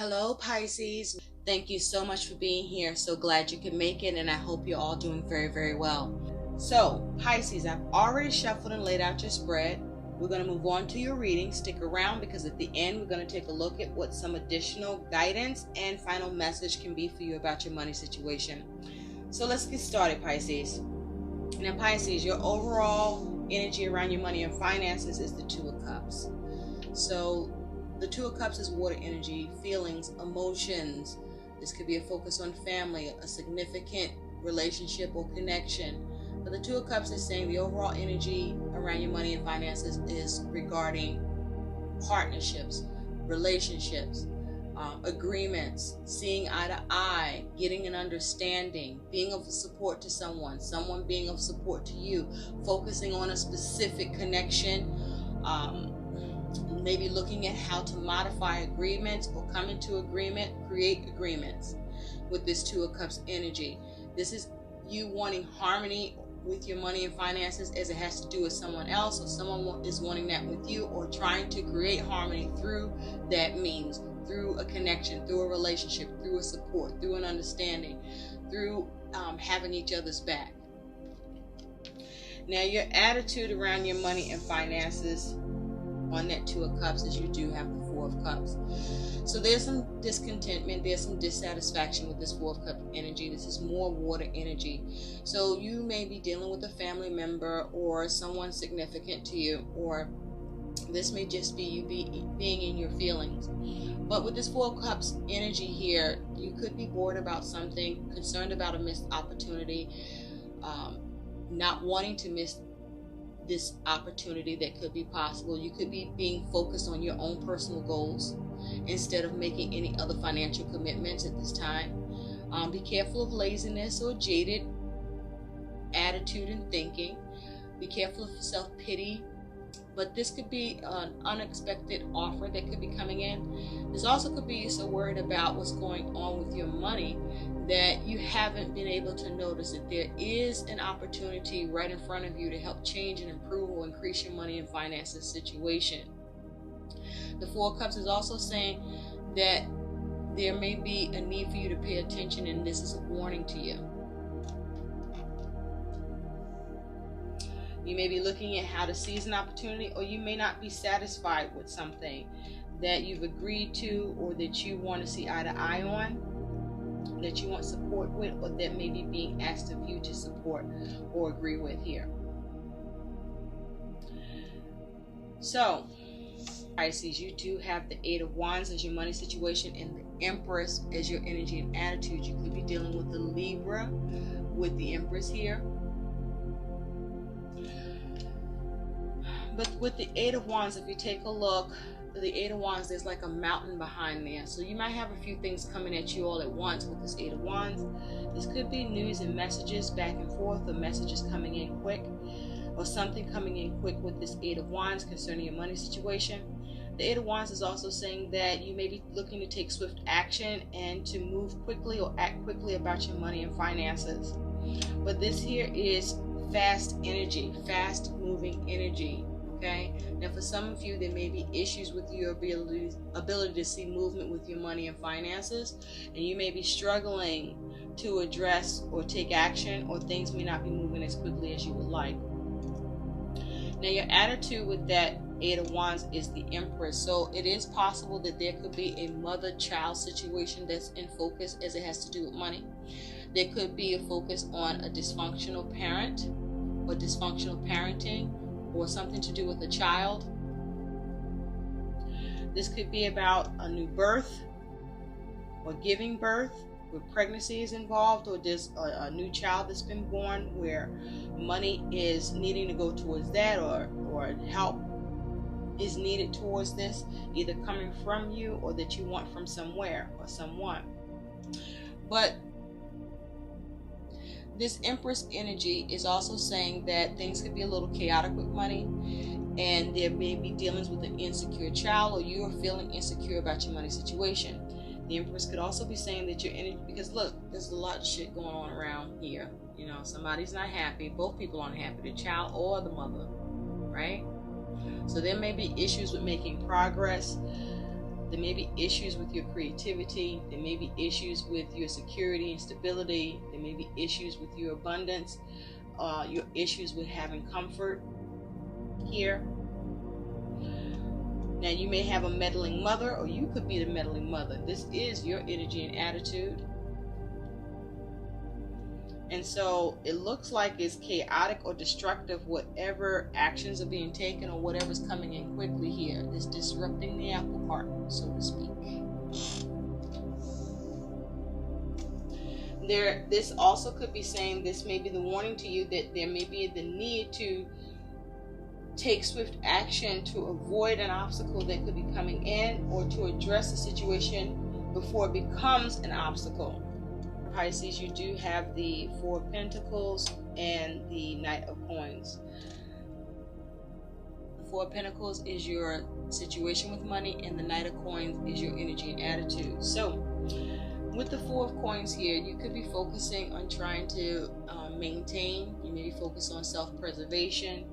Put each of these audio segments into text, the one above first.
Hello, Pisces. Thank you so much for being here. So glad you can make it, and I hope you're all doing very, very well. So, Pisces, I've already shuffled and laid out your spread. We're going to move on to your reading. Stick around because at the end, we're going to take a look at what some additional guidance and final message can be for you about your money situation. So let's get started, Pisces. Now, Pisces, your overall energy around your money and finances is the Two of Cups. So the Two of Cups is water energy, feelings, emotions. This could be a focus on family, a significant relationship or connection. But the Two of Cups is saying the overall energy around your money and finances is regarding partnerships, relationships, agreements, seeing eye to eye, getting an understanding, being of support to someone, someone being of support to you, focusing on a specific connection, maybe looking at how to modify agreements or come into agreement, create agreements with this Two of Cups energy. This is you wanting harmony with your money and finances as it has to do with someone else, or someone is wanting that with you, or trying to create harmony through that means, through a connection, through a relationship, through a support, through an understanding, through having each other's back. Now, your attitude around your money and finances on that Two of Cups is you do have the Four of Cups. So there's some discontentment, there's some dissatisfaction with this Four of Cups energy. This is more water energy. So you may be dealing with a family member or someone significant to you, or this may just be you being in your feelings. But with this Four of Cups energy here, you could be bored about something, concerned about a missed opportunity, not wanting to miss this opportunity that could be possible. You could be being focused on your own personal goals instead of making any other financial commitments at this time. Be careful of laziness or jaded attitude and thinking. Be careful of self-pity. But this could be an unexpected offer that could be coming in. This also could be you're so worried about what's going on with your money that you haven't been able to notice that there is an opportunity right in front of you to help change and improve or increase your money and finances situation. The Four of Cups is also saying that there may be a need for you to pay attention, and this is a warning to you. You may be looking at how to seize an opportunity, or you may not be satisfied with something that you've agreed to, or that you want to see eye to eye on, that you want support with, or that may be being asked of you to support or agree with here. So, Pisces, you do have the Eight of Wands as your money situation and the Empress as your energy and attitude. You could be dealing with the Libra with the Empress here. But with the Eight of Wands, if you take a look, the Eight of Wands, there's like a mountain behind there. So you might have a few things coming at you all at once with this Eight of Wands. This could be news and messages back and forth, or messages coming in quick, or something coming in quick with this Eight of Wands concerning your money situation. The Eight of Wands is also saying that you may be looking to take swift action and to move quickly or act quickly about your money and finances. But this here is fast energy, fast moving energy. Okay. Now, for some of you, there may be issues with your ability to see movement with your money and finances, and you may be struggling to address or take action, or things may not be moving as quickly as you would like. Now, your attitude with that Eight of Wands is the Empress. So it is possible that there could be a mother-child situation that's in focus as it has to do with money. There could be a focus on a dysfunctional parent or dysfunctional parenting, or something to do with a child. This could be about a new birth or giving birth where pregnancy is involved, or there's a new child that's been born where money is needing to go towards that, or help is needed towards this, either coming from you or that you want from somewhere or someone. But this Empress energy is also saying that things could be a little chaotic with money, and there may be dealings with an insecure child, or you are feeling insecure about your money situation. The Empress could also be saying that your energy, because look, there's a lot of shit going on around here. You know, somebody's not happy. Both people aren't happy, the child or the mother, right? So there may be issues with making progress. There may be issues with your creativity. There may be issues with your security and stability. There may be issues with your abundance. Your issues with having comfort here. Now, you may have a meddling mother, or you could be the meddling mother. This is your energy and attitude. And so it looks like it's chaotic or destructive, whatever actions are being taken or whatever's coming in quickly here. It's disrupting the apple cart, so to speak. This also could be saying, this may be the warning to you that there may be the need to take swift action to avoid an obstacle that could be coming in, or to address a situation before it becomes an obstacle. Pisces, you do have the Four of Pentacles and the Knight of Coins. The Four of Pentacles is your situation with money, and the Knight of Coins is your energy and attitude. So with the Four of Coins here, you could be focusing on trying to maintain. You may be focused on self-preservation.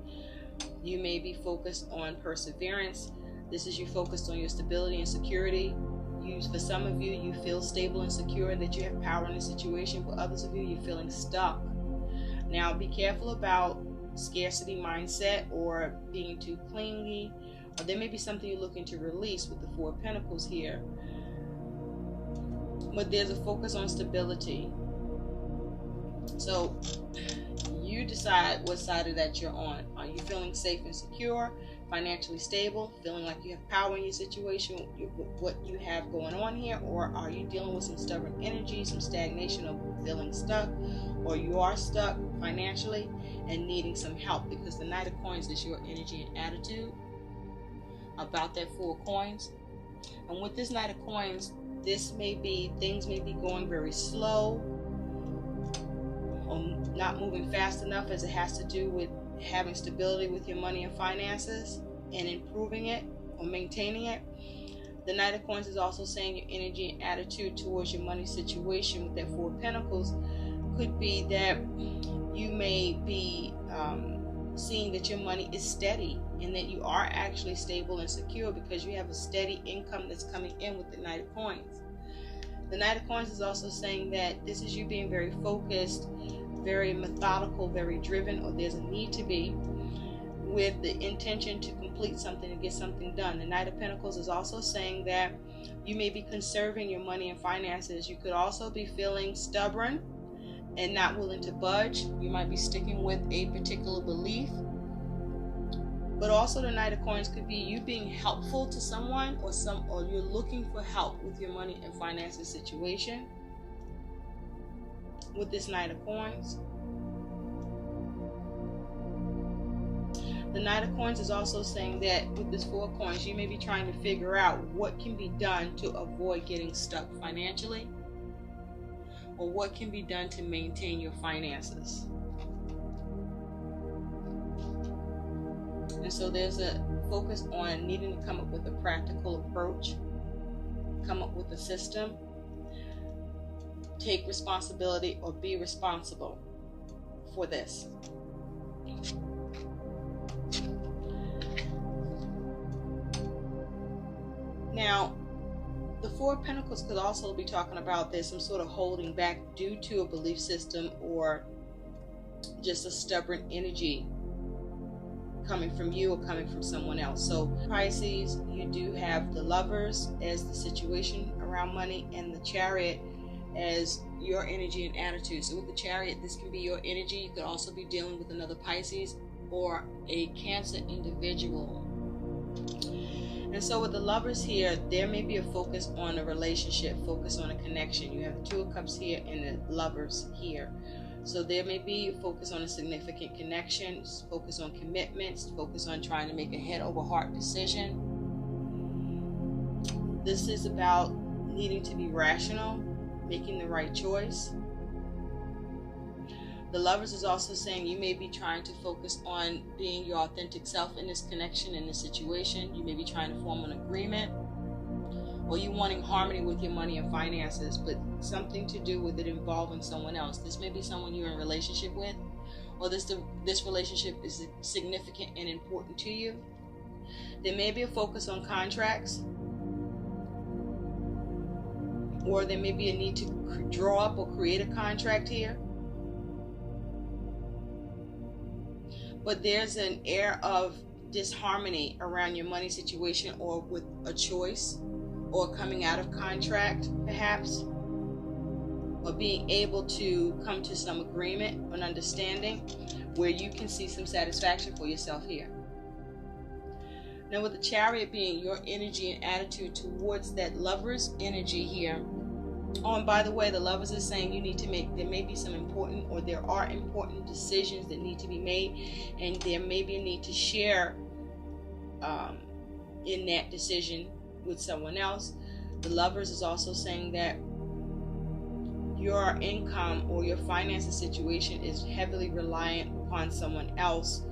You may be focused on perseverance. This is you focused on your stability and security. For some of you, you feel stable and secure and that you have power in the situation. For others of you, you're feeling stuck. Now, be careful about scarcity mindset or being too clingy. Or there may be something you're looking to release with the Four of Pentacles here. But there's a focus on stability. So you decide what side of that you're on. Are you feeling safe and secure, financially stable, feeling like you have power in your situation, what you have going on here? Or are you dealing with some stubborn energy, some stagnation, or feeling stuck, or you are stuck financially and needing some help? Because the Knight of Coins is your energy and attitude about that Four of Coins. And with this Knight of Coins, things may be going very slow, or not moving fast enough, as it has to do with having stability with your money and finances and improving it or maintaining it. The Knight of Coins is also saying your energy and attitude towards your money situation with that Four of Pentacles could be that you may be seeing that your money is steady and that you are actually stable and secure because you have a steady income that's coming in with the Knight of Coins. The Knight of Coins is also saying that this is you being very focused, very methodical, very driven, or there's a need to be, with the intention to complete something and get something done. The Knight of Pentacles is also saying that you may be conserving your money and finances. You could also be feeling stubborn and not willing to budge. You might be sticking with a particular belief. But also the Knight of Coins could be you being helpful to someone, or you're looking for help with your money and finances situation with this Knight of Coins. The Knight of Coins is also saying that with this Four of Coins, you may be trying to figure out what can be done to avoid getting stuck financially, or what can be done to maintain your finances. And so there's a focus on needing to come up with a practical approach, come up with a system, take responsibility, or be responsible for this. Now, the Four of Pentacles could also be talking about there's some sort of holding back due to a belief system or just a stubborn energy coming from you or coming from someone else. So Pisces, you do have the Lovers as the situation around money, and the Chariot as your energy and attitude. So with the Chariot, this can be your energy. You could also be dealing with another Pisces or a Cancer individual. And so with the Lovers here, there may be a focus on a relationship, focus on a connection. You have the Two of Cups here and the Lovers here. So there may be a focus on a significant connection, focus on commitments, focus on trying to make a head over heart decision. This is about needing to be rational, making the right choice. The Lovers is also saying you may be trying to focus on being your authentic self in this connection, in this situation. You may be trying to form an agreement, or you wanting harmony with your money and finances, but something to do with it involving someone else. This may be someone you're in a relationship with, or this relationship is significant and important to you. There may be a focus on contracts, or there may be a need to draw up or create a contract here. But there's an air of disharmony around your money situation, or with a choice, or coming out of contract perhaps, or being able to come to some agreement, an understanding where you can see some satisfaction for yourself here. Now with the Chariot being your energy and attitude towards that Lover's energy here. Oh, and by the way, the Lovers is saying you need to make, there may be some important, or there are important decisions that need to be made, and there may be a need to share in that decision with someone else. The Lovers is also saying that your income or your finances situation is heavily reliant upon someone else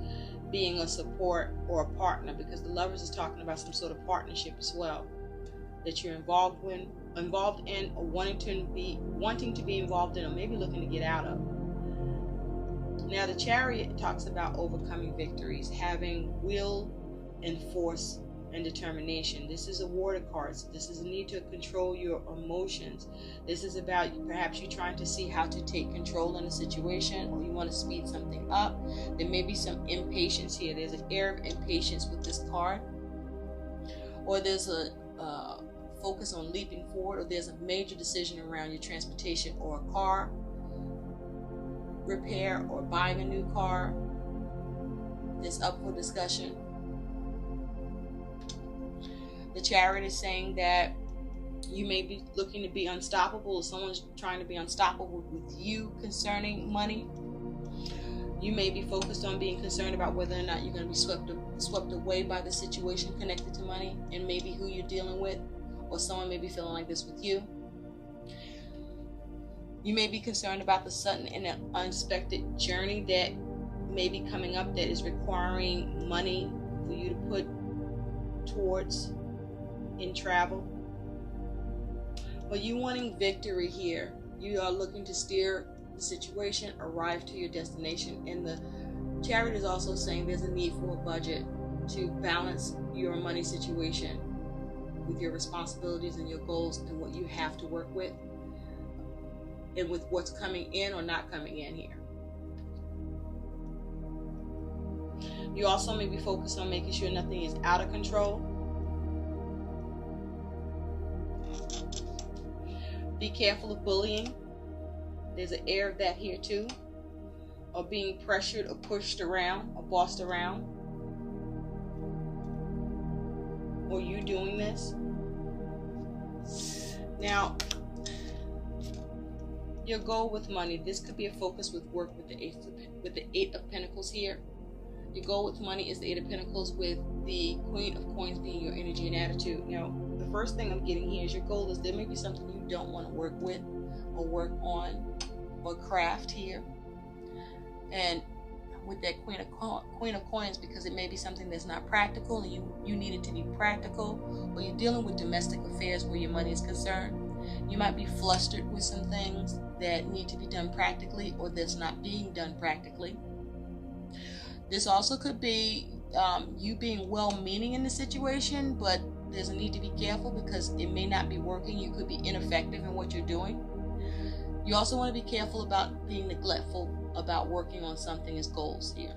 being a support or a partner, because the Lovers is talking about some sort of partnership as well that you're involved in, or wanting to be involved in, or maybe looking to get out of. Now the Chariot talks about overcoming victories, having will and force and determination. This is a Water card. So this is a need to control your emotions. This is about perhaps you trying to see how to take control in a situation, or you want to speed something up. There may be some impatience here. There's an air of impatience with this card, or there's a focus on leaping forward, or there's a major decision around your transportation or a car repair or buying a new car that's up for discussion. The Chariot is saying that you may be looking to be unstoppable, or someone's trying to be unstoppable with you concerning money. You may be focused on being concerned about whether or not you're going to be swept away by the situation connected to money, and maybe who you're dealing with, or someone may be feeling like this with you. You may be concerned about the sudden and unexpected journey that may be coming up that is requiring money for you to put towards in travel. But you wanting victory here. You are looking to steer the situation, arrive to your destination. And the Chariot is also saying there's a need for a budget to balance your money situation with your responsibilities and your goals and what you have to work with, and with what's coming in or not coming in here. You also may be focused on making sure nothing is out of control. Be careful of bullying. There's an air of that here too. Or being pressured or pushed around or bossed around. Or you doing this. Now, your goal with money. This could be a focus with work with the Eight of Pentacles here. Your goal with money is the Eight of Pentacles, with the Queen of Coins being your energy and attitude. Now, the first thing I'm getting here is your goal is there may be something you don't want to work with or work on or craft here. And with that Queen of Coins, because it may be something that's not practical and you need it to be practical, or you're dealing with domestic affairs where your money is concerned. You might be flustered with some things that need to be done practically, or that's not being done practically. This also could be you being well-meaning in the situation, but there's a need to be careful because it may not be working. You could be ineffective in what you're doing. You also want to be careful about being neglectful about working on something as goals here.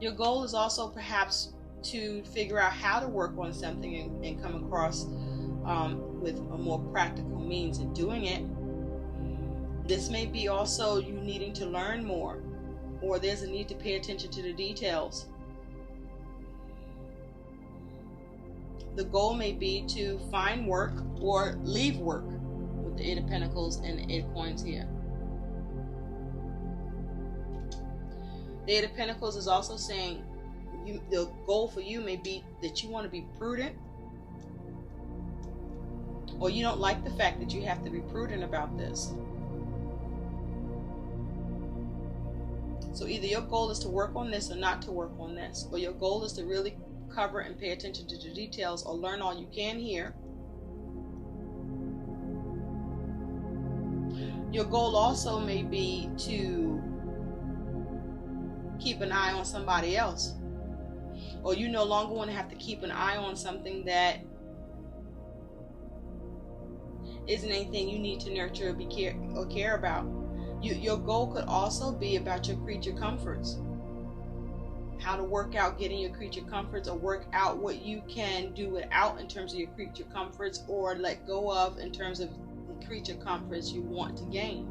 Your goal is also perhaps to figure out how to work on something and come across with a more practical means of doing it. This may be also you needing to learn more, or there's a need to pay attention to the details. The goal may be to find work or leave work with the Eight of Pentacles and the Eight of Coins here. The Eight of Pentacles is also saying the goal for you may be that you want to be prudent, or you don't like the fact that you have to be prudent about this. So either your goal is to work on this or not to work on this, or your goal is to really cover and pay attention to the details or learn all you can here. Your goal also may be to keep an eye on somebody else, or you no longer want to have to keep an eye on something that isn't anything you need to nurture or care about. Your goal could also be about your creature comforts. How to work out getting your creature comforts, or work out what you can do without in terms of your creature comforts, or let go of in terms of the creature comforts you want to gain.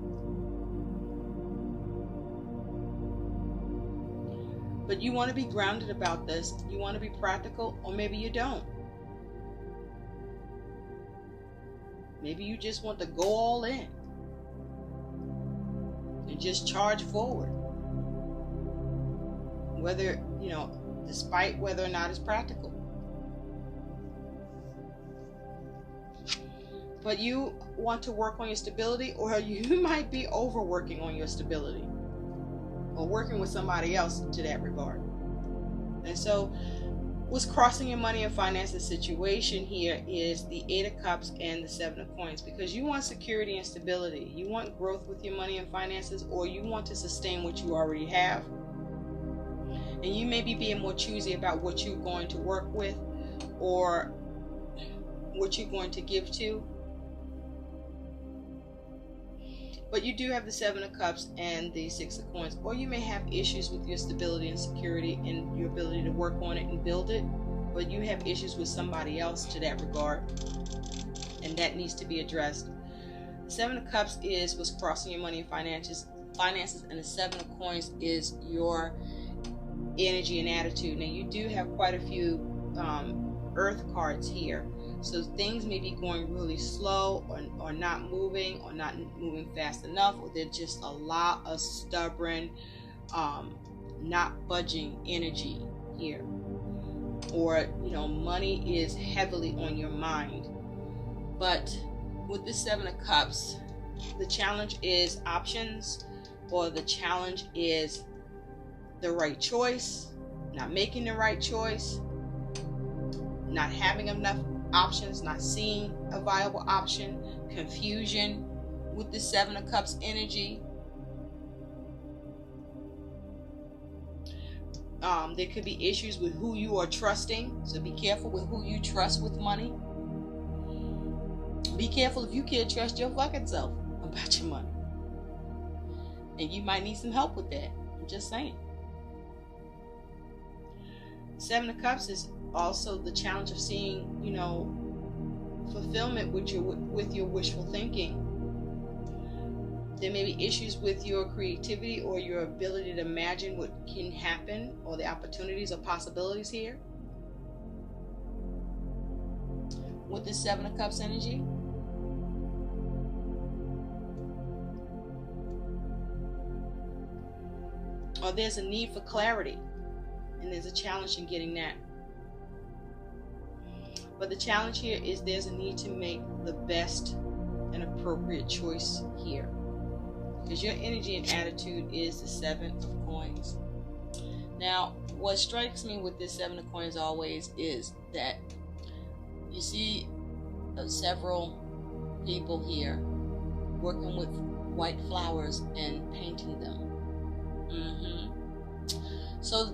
But you want to be grounded about this. You want to be practical, or maybe you don't. Maybe you just want to go all in and just charge forward. Whether, despite whether or not it's practical. But you want to work on your stability, or you might be overworking on your stability, or working with somebody else to that regard. And so what's crossing your money and finances situation here is the 8 of Cups and the 7 of Coins, because you want security and stability. You want growth with your money and finances, or you want to sustain what you already have. And you may be being more choosy about what you're going to work with, or what you're going to give to. But you do have the 7 of Cups and the 6 of Coins. Or you may have issues with your stability and security and your ability to work on it and build it. But you have issues with somebody else to that regard. And that needs to be addressed. The 7 of Cups is what's crossing your money and finances. And the 7 of Coins is your energy and attitude. Now you do have quite a few earth cards here, so things may be going really slow, or not moving fast enough, or there's just a lot of stubborn not budging energy here, or money is heavily on your mind. But with the 7 of Cups, the challenge is options, or the challenge is the right choice, not making the right choice, not having enough options, not seeing a viable option, confusion with the 7 of Cups energy. There could be issues with who you are trusting, so be careful with who you trust with money. Be careful if you can't trust your fucking self about your money, and you might need some help with that. I'm just saying. 7 of Cups is also the challenge of seeing, fulfillment with your wishful thinking. There may be issues with your creativity or your ability to imagine what can happen, or the opportunities or possibilities here with the 7 of Cups energy. Or there's a need for clarity, and there's a challenge in getting that. But the challenge here is there's a need to make the best and appropriate choice here, because your energy and attitude is the 7 of Coins. Now, what strikes me with this 7 of Coins always is that you see several people here working with white flowers and painting them. So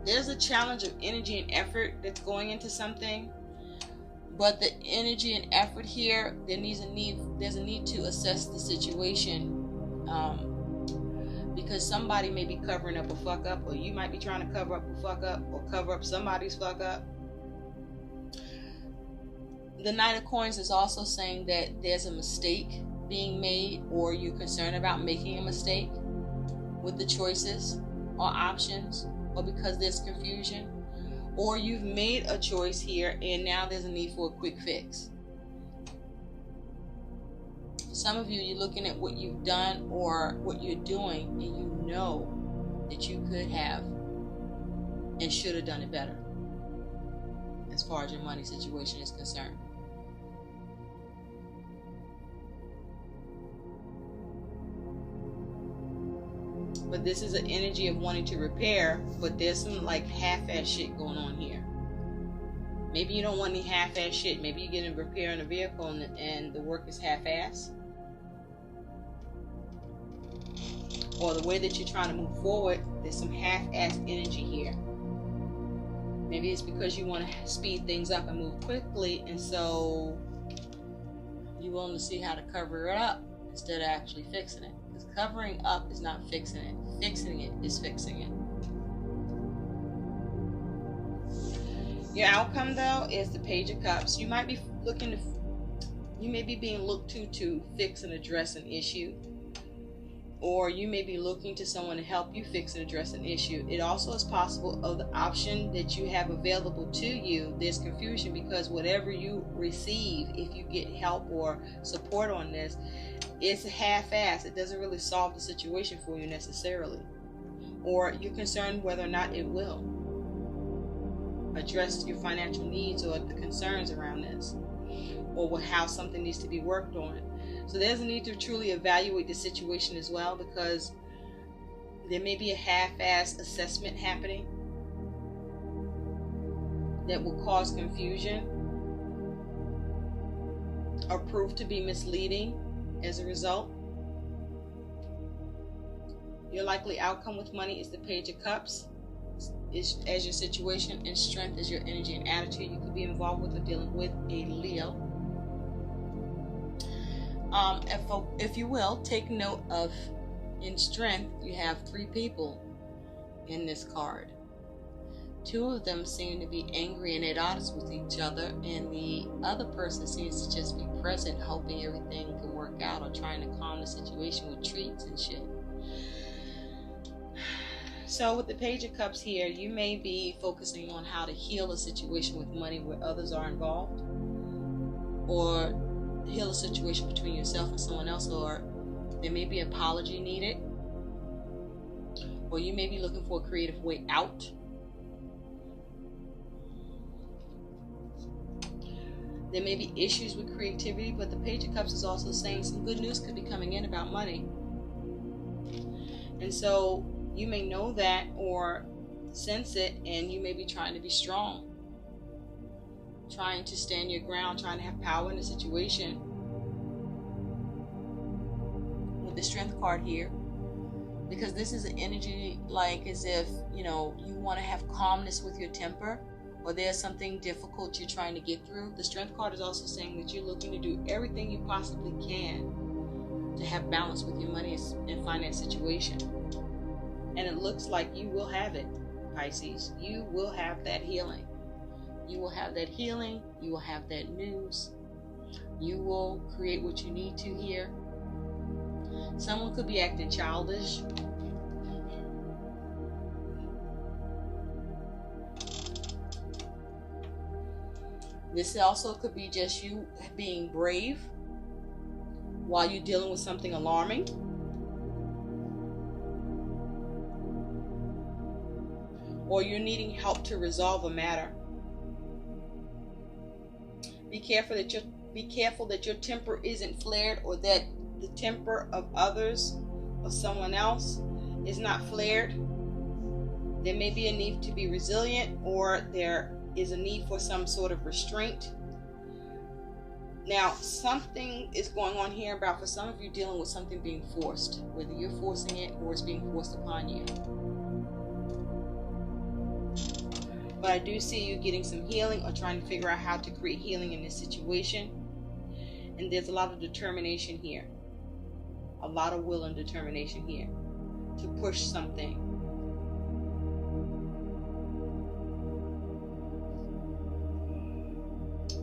there's a challenge of energy and effort that's going into something, but the energy and effort here, there's a need to assess the situation, because somebody may be covering up a fuck up, or you might be trying to cover up a fuck up, or cover up somebody's fuck up. The Knight of Coins is also saying that there's a mistake being made, or you're concerned about making a mistake with the choices or options, or because there's confusion, or you've made a choice here and now there's a need for a quick fix. Some of you, you're looking at what you've done or what you're doing, and you know that you could have and should have done it better as far as your money situation is concerned. But this is an energy of wanting to repair, but there's some like half-ass shit going on here. Maybe you don't want any half-ass shit. Maybe you're getting repair in a vehicle and the work is half-ass. Or the way that you're trying to move forward, there's some half-ass energy here. Maybe it's because you want to speed things up and move quickly, and so you're willing to see how to cover it up instead of actually fixing it. Because covering up is not fixing it. Fixing it is fixing it. Your outcome, though, is the Page of Cups. You might be being looked to fix and address an issue. Or you may be looking to someone to help you fix and address an issue. It also is possible of the option that you have available to you, there's confusion because whatever you receive, if you get help or support on this, it's half-assed. It doesn't really solve the situation for you necessarily. Or you're concerned whether or not it will address your financial needs or the concerns around this, or how something needs to be worked on. So there's a need to truly evaluate the situation as well, because there may be a half-assed assessment happening that will cause confusion or prove to be misleading as a result. Your likely outcome with money is the Page of Cups. As your situation, and strength is your energy and attitude. You could be involved with or dealing with a Leo. If you will, take note of, in strength, you have 3 people in this card. 2 of them seem to be angry and at odds with each other, and the other person seems to just be present, hoping everything can work out or trying to calm the situation with treats and shit. So with the Page of Cups here, you may be focusing on how to heal a situation with money where others are involved, or heal a situation between yourself and someone else, or there may be an apology needed, or you may be looking for a creative way out. There may be issues with creativity, but the Page of Cups is also saying some good news could be coming in about money. And so you may know that or sense it, and you may be trying to be strong, trying to stand your ground, trying to have power in the situation. With the Strength card here, because this is an energy like as if, you want to have calmness with your temper, or there's something difficult you're trying to get through. The Strength card is also saying that you're looking to do everything you possibly can to have balance with your money and finance situation. And it looks like you will have it, Pisces. You will have that healing. You will have that healing. You will have that news. You will create what you need to here. Someone could be acting childish. This also could be just you being brave while you're dealing with something alarming. Or you're needing help to resolve a matter. Be careful that your temper isn't flared, or that the temper of others or someone else is not flared. There may be a need to be resilient, or there is a need for some sort of restraint. Now, something is going on here about, for some of you, dealing with something being forced, whether you're forcing it or it's being forced upon you. But I do see you getting some healing, or trying to figure out how to create healing in this situation. And there's a lot of determination here. A lot of will and determination here to push something.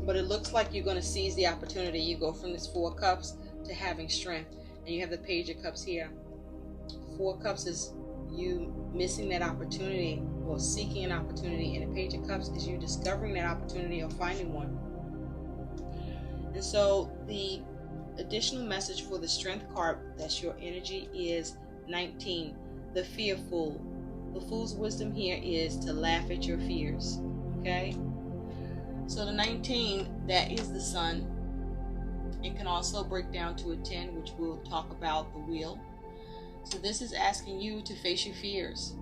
But it looks like you're going to seize the opportunity. You go from this 4 cups to having strength. And you have the Page of Cups here. 4 cups is you missing that opportunity, or seeking an opportunity, and the Page of Cups is you discovering that opportunity or finding one. And so the additional message for the Strength card, that's your energy, is 19, the fearful. The Fool's wisdom here is to laugh at your fears. Okay, so the 19, that is the Sun. It can also break down to a 10, which we'll talk about, the Wheel. So this is asking you to face your fears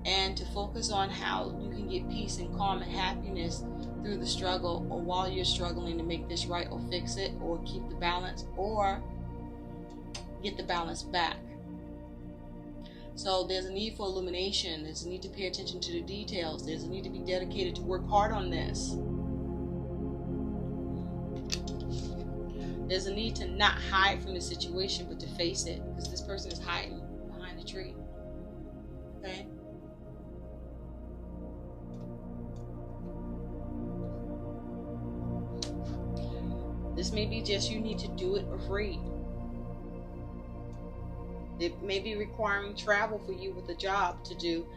and to focus on how you can get peace and calm and happiness through the struggle, or while you're struggling to make this right, or fix it, or keep the balance, or get the balance back. So there's a need for illumination. There's a need to pay attention to the details. There's a need to be dedicated to work hard on this. There's a need to not hide from the situation, but to face it, because this person is hiding behind a tree. Okay? This may be just you need to do it afraid. It may be requiring travel for you with a job to do,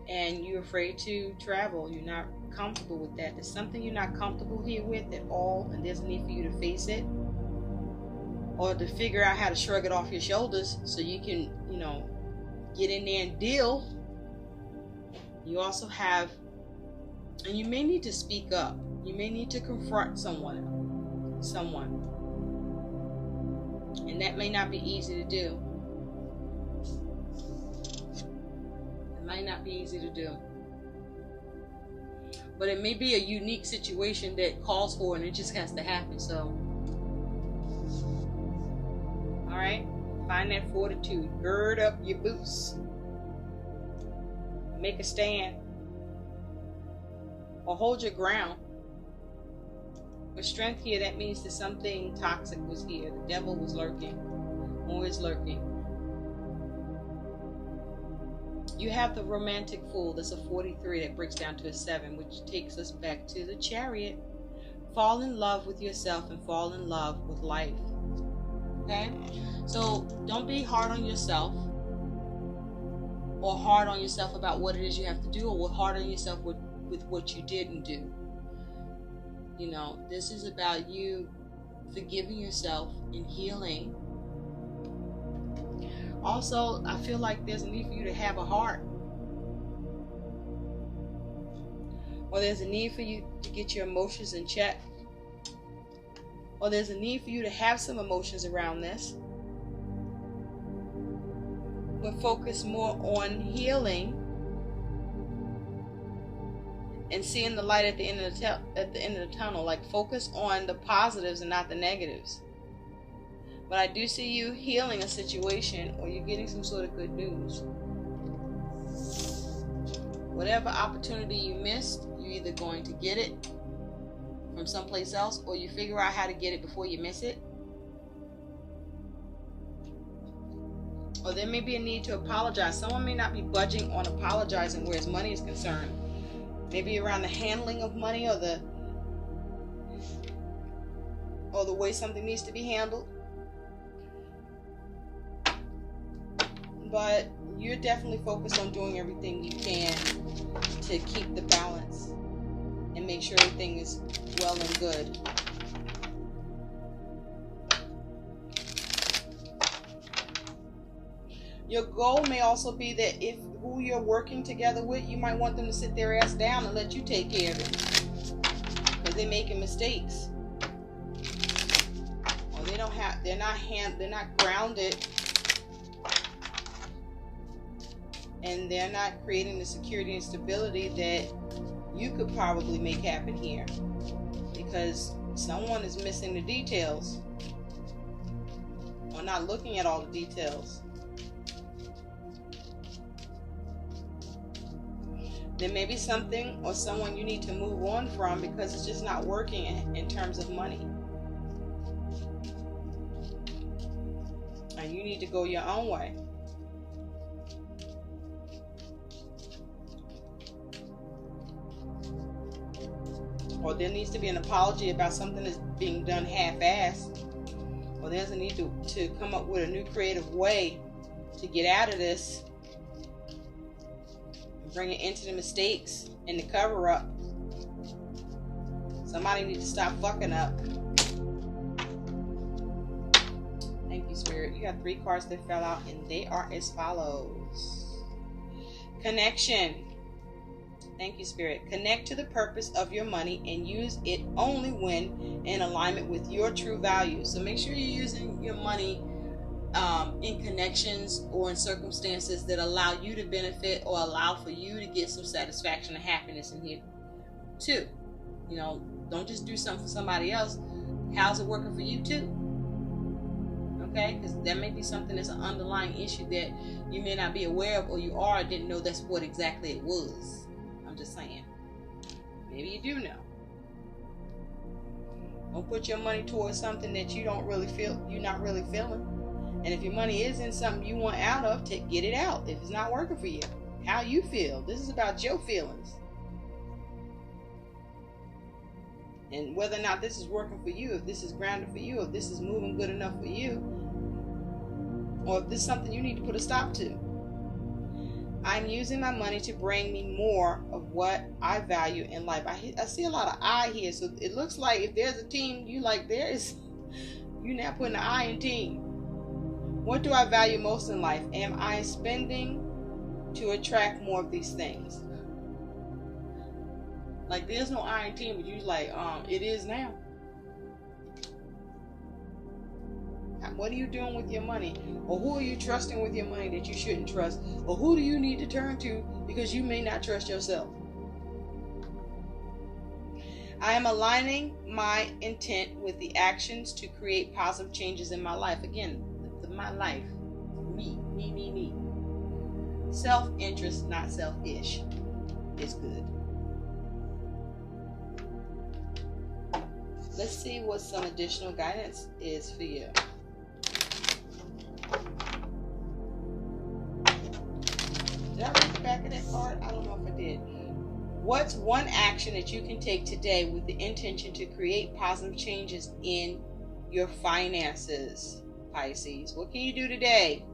and you're afraid to travel. You're not comfortable with that. There's something you're not comfortable here with at all, and there's a need for you to face it, or to figure out how to shrug it off your shoulders so you can, get in there and deal. You also have, and you may need to speak up. You may need to confront someone. And that may not be easy to do. It might not be easy to do. But it may be a unique situation that calls for it, and it just has to happen. So, alright, find that fortitude. Gird up your boots. Make a stand. Or hold your ground. With strength here, that means that something toxic was here. The devil was lurking, or is lurking. You have the romantic fool. That's a 43 that breaks down to a 7, which takes us back to the Chariot. Fall in love with yourself and fall in love with life. Okay? So don't be hard on yourself, or hard on yourself about what it is you have to do, or hard on yourself with what you didn't do. This is about you forgiving yourself and healing. Also, I feel like there's a need for you to have a heart. Or there's a need for you to get your emotions in check. Or there's a need for you to have some emotions around this. But focus more on healing and seeing the light at the end of the tunnel. Like, focus on the positives and not the negatives. But I do see you healing a situation, or you're getting some sort of good news. Whatever opportunity you missed, you're either going to get it from someplace else, or you figure out how to get it before you miss it. Or there may be a need to apologize. Someone may not be budging on apologizing where his money is concerned. Maybe around the handling of money, or the way something needs to be handled. But you're definitely focused on doing everything you can to keep the balance and make sure everything is well and good. Your goal may also be that if who you're working together with, you might want them to sit their ass down and let you take care of it, because they're making mistakes, or they're not grounded, and they're not creating the security and stability that you could probably make happen here, because someone is missing the details, or not looking at all the details. There may be something or someone you need to move on from because it's just not working in terms of money. And you need to go your own way. Or there needs to be an apology about something that's being done half-assed. Or there's a need to come up with a new creative way to get out of this. Bring it into the mistakes and the cover-up. Somebody needs to stop fucking up. Thank you, Spirit. You got 3 cards that fell out, and they are as follows. Connection. Thank you, Spirit. Connect to the purpose of your money and use it only when in alignment with your true values. So make sure you're using your money in connections or in circumstances that allow you to benefit, or allow for you to get some satisfaction and happiness in here too. Don't just do something for somebody else. How's it working for you too? Okay, because there may be something that's an underlying issue that you may not be aware of, or you didn't know that's what exactly it was. I'm just saying. Maybe you do know. Don't put your money towards something that you don't really feel, you're not really feeling. And if your money is in something you want out of, get it out. If it's not working for you, how you feel. This is about your feelings. And whether or not this is working for you, if this is grounded for you, if this is moving good enough for you, or if this is something you need to put a stop to. I'm using my money to bring me more of what I value in life. I see a lot of I here, so it looks like if there's a team you like, you're now putting an I in team. What do I value most in life? Am I spending to attract more of these things? Like there's no I in team, but you like, it is now. What are you doing with your money? Or who are you trusting with your money that you shouldn't trust? Or who do you need to turn to because you may not trust yourself? I am aligning my intent with the actions to create positive changes in my life. Again, my life. Me. Self-interest, not selfish, is good. Let's see what some additional guidance is for you. Did I read the back of that card? I don't know if I did. What's one action that you can take today with the intention to create positive changes in your finances, Pisces? What can you do today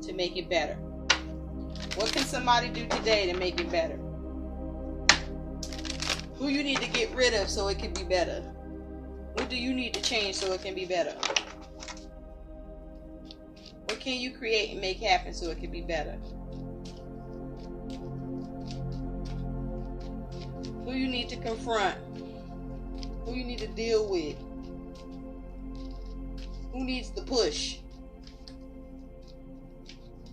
to make it better? What can somebody do today to make it better? Who you need to get rid of so it can be better? What do you need to change so it can be better? What can you create and make happen so it can be better? Who you need to confront? Who you need to deal with? Who needs the push?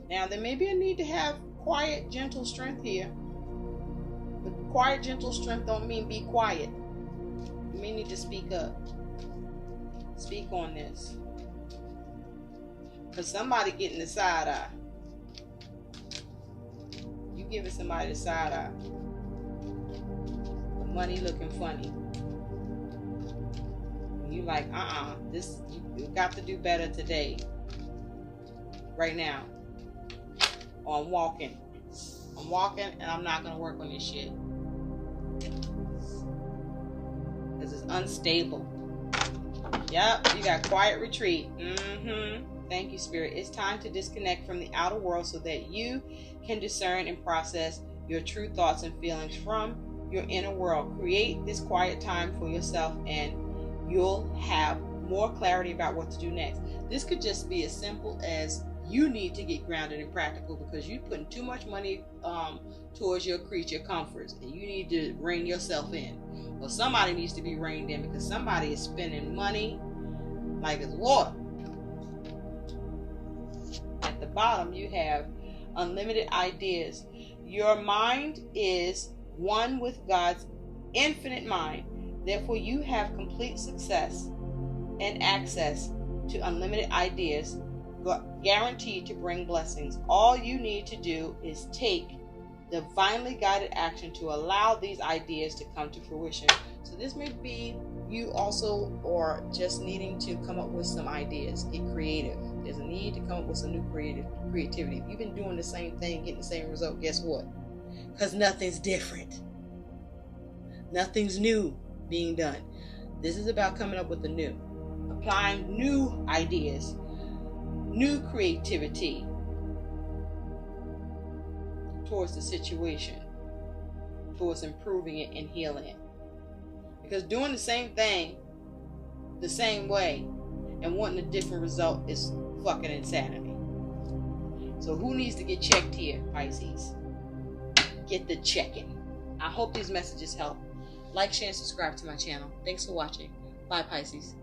Now, there may be a need to have quiet, gentle strength here. But quiet, gentle strength don't mean be quiet. You may need to speak up. Speak on this. Because somebody getting the side eye. You giving somebody the side eye. The money looking funny. You like, this, you got to do better today. Right now. Or I'm walking and I'm not going to work on this shit. Because it's unstable. Yep, you got quiet retreat. Thank you, Spirit. It's time to disconnect from the outer world so that you can discern and process your true thoughts and feelings from your inner world. Create this quiet time for yourself and you'll have more clarity about what to do next. This could just be as simple as you need to get grounded and practical because you're putting too much money towards your creature comforts and you need to rein yourself in. Well, somebody needs to be reined in because somebody is spending money like it's water. At the bottom, you have unlimited ideas. Your mind is one with God's infinite mind. Therefore, you have complete success and access to unlimited ideas guaranteed to bring blessings. All you need to do is take divinely guided action to allow these ideas to come to fruition. So this may be you also, or just needing to come up with some ideas. Get creative. There's a need to come up with some new creativity. If you've been doing the same thing, getting the same result, guess what? Because nothing's different. Nothing's new being done. This is about coming up with the new. Applying new ideas, new creativity towards the situation, towards improving it and healing it. Because doing the same thing the same way and wanting a different result is fucking insanity. So who needs to get checked here, Pisces? Get the checking. I hope these messages help. Like, share, and subscribe to my channel. Thanks for watching. Bye, Pisces.